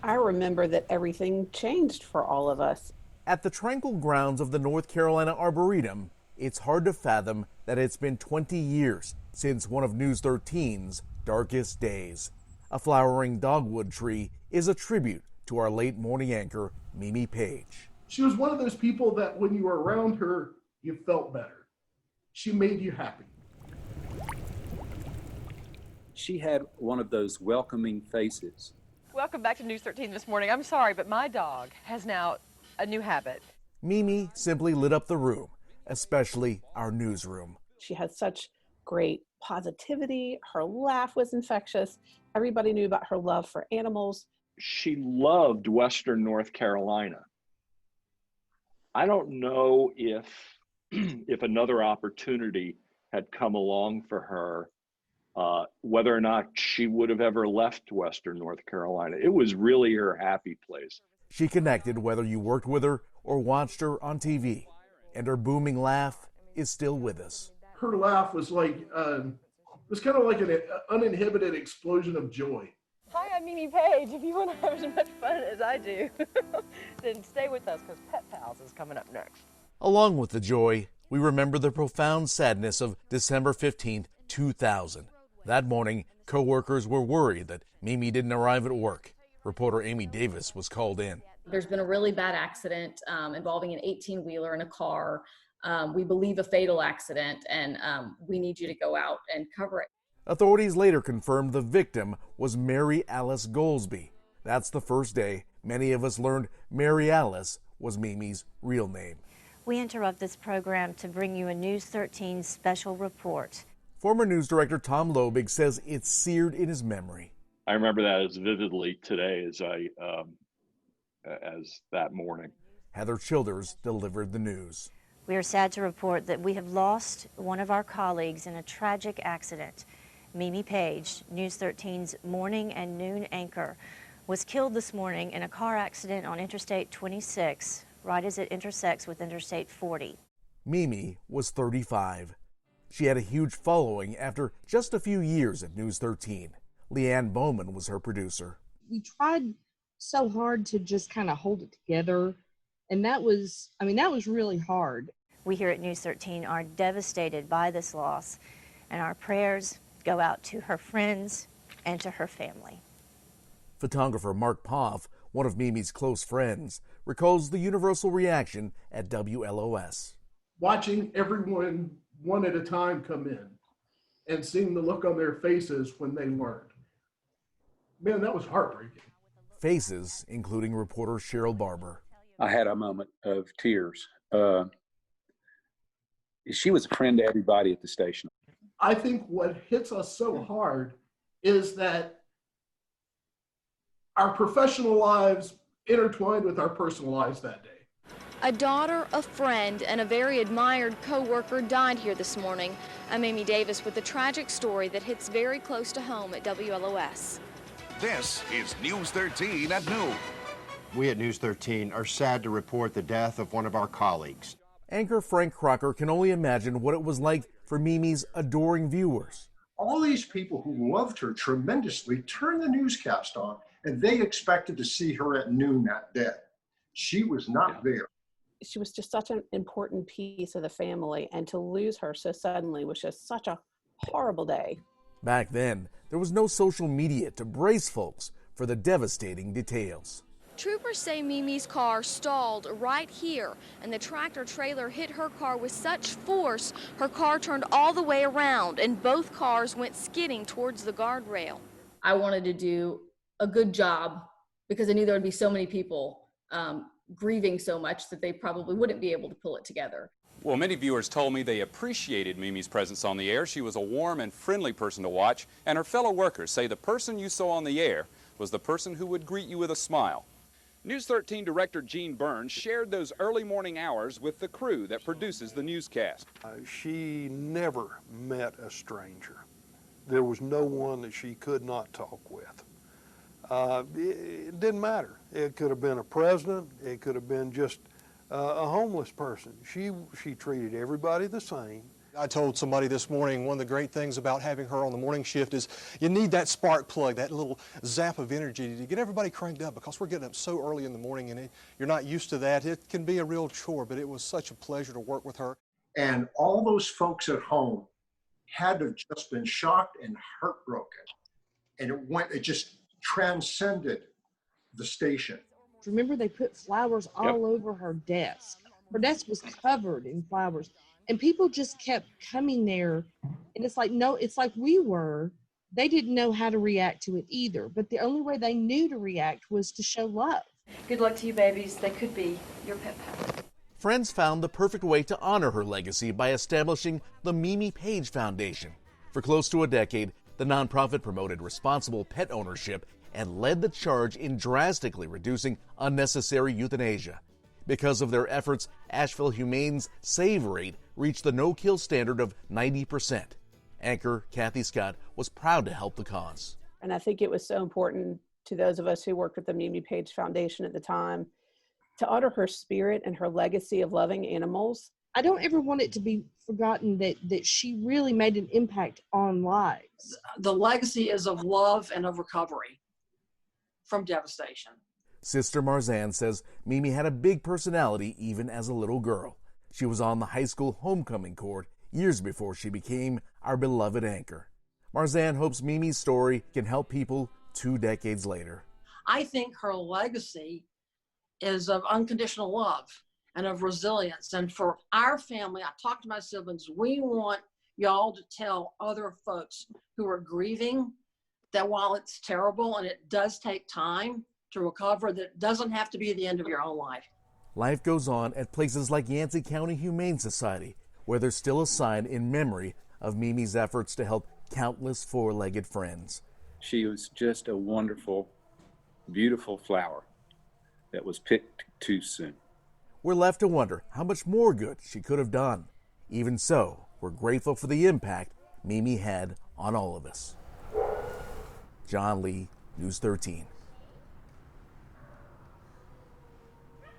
I remember that everything changed for all of us. At the tranquil grounds of the North Carolina Arboretum, it's hard to fathom that it's been 20 years since one of News 13's darkest days. A flowering dogwood tree is a tribute to our late morning anchor, Mimi Paige. She was one of those people that when you were around her, you felt better. She made you happy. She had one of those welcoming faces. Welcome back to News 13 this morning. I'm sorry, but my dog has now a new habit. Mimi simply lit up the room, especially our newsroom. She had such great positivity. Her laugh was infectious. Everybody knew about her love for animals. She loved Western North Carolina. I don't know if another opportunity had come along for her, whether or not she would have ever left Western North Carolina. It was really her happy place. She connected whether you worked with her or watched her on TV, and her booming laugh is still with us. Her laugh was like, was kind of like an uninhibited explosion of joy. Hi, I'm Mimi Paige. If you want to have as much fun as I do, then stay with us because Pet Pals is coming up next. Along with the joy, we remember the profound sadness of December 15th, 2000. That morning, co-workers were worried that Mimi didn't arrive at work. Reporter Amy Davis was called in. There's been a really bad accident involving an 18-wheeler and a car. We believe a fatal accident, and we need you to go out and cover it. Authorities later confirmed the victim was Mary Alice Goldsby. That's the first day many of us learned Mary Alice was Mimi's real name. We interrupt this program to bring you a News 13 special report. Former news director Tom Lobig says it's seared in his memory. I remember that as vividly today as that morning. Heather Childers delivered the news. We are sad to report that we have lost one of our colleagues in a tragic accident. Mimi Paige, News 13's morning and noon anchor, was killed this morning in a car accident on Interstate 26, right as it intersects with Interstate 40. Mimi was 35. She had a huge following after just a few years at News 13. Leanne Bowman was her producer. We tried so hard to just kind of hold it together, and that was really hard. We here at News 13 are devastated by this loss, and our prayers go out to her friends and to her family. Photographer Mark Poff, one of Mimi's close friends, recalls the universal reaction at WLOS. Watching everyone one at a time come in and seeing the look on their faces when they learned. Man, that was heartbreaking. Faces, including reporter Cheryl Barber. I had a moment of tears. She was a friend to everybody at the station. I think what hits us so hard is that our professional lives intertwined with our personal lives that day. A daughter, a friend, and a very admired co-worker died here this morning. I'm Amy Davis with a tragic story that hits very close to home at WLOS. This is News 13 at noon. We at News 13 are sad to report the death of one of our colleagues. Anchor Frank Crocker can only imagine what it was like for Mimi's adoring viewers. All these people who loved her tremendously turned the newscast on, and they expected to see her at noon that day. She was not there. She was just such an important piece of the family, and to lose her so suddenly was just such a horrible day. Back then, there was no social media to brace folks for the devastating details. Troopers say Mimi's car stalled right here, and the tractor trailer hit her car with such force, her car turned all the way around, and both cars went skidding towards the guardrail. I wanted to do a good job because I knew there would be so many people grieving so much that they probably wouldn't be able to pull it together. Well, many viewers told me they appreciated Mimi's presence on the air. She was a warm and friendly person to watch, and her fellow workers say the person you saw on the air was the person who would greet you with a smile. News 13 director Gene Burns shared those early morning hours with the crew that produces the newscast. She never met a stranger. There was no one that she could not talk with. It didn't matter. It could have been a president. It could have been just a homeless person. She treated everybody the same, I told somebody this morning one of the great things about having her on the morning shift is you need that spark plug, that little zap of energy to get everybody cranked up, because we're getting up so early in the morning and you're not used to that. It can be a real chore, but it was such a pleasure to work with her. And all those folks at home had to have just been shocked and heartbroken. And it just transcended the station. Remember, they put flowers all over her desk. Her desk was covered in flowers. And people just kept coming there. And it's like, no, it's like we were. They didn't know how to react to it either. But the only way they knew to react was to show love. Good luck to you, babies. They could be your pet pals. Friends found the perfect way to honor her legacy by establishing the Mimi Paige Foundation. For close to a decade, the nonprofit promoted responsible pet ownership and led the charge in drastically reducing unnecessary euthanasia. Because of their efforts, Asheville Humane's save rate reached the no-kill standard of 90%. Anchor Kathy Scott was proud to help the cause. And I think it was so important to those of us who worked with the Mimi Paige Foundation at the time to honor her spirit and her legacy of loving animals. I don't ever want it to be forgotten that she really made an impact on lives. The legacy is of love and of recovery from devastation. Sister Marzanne says Mimi had a big personality even as a little girl. She was on the high school homecoming court years before she became our beloved anchor. Marzanne hopes Mimi's story can help people 2 decades later. I think her legacy is of unconditional love and of resilience. And for our family, I talked to my siblings, we want y'all to tell other folks who are grieving that while it's terrible and it does take time to recover, that it doesn't have to be the end of your own life. Life goes on at places like Yancey County Humane Society, where there's still a sign in memory of Mimi's efforts to help countless four-legged friends. She was just a wonderful, beautiful flower that was picked too soon. We're left to wonder how much more good she could have done. Even so, we're grateful for the impact Mimi had on all of us. John Lee, News 13.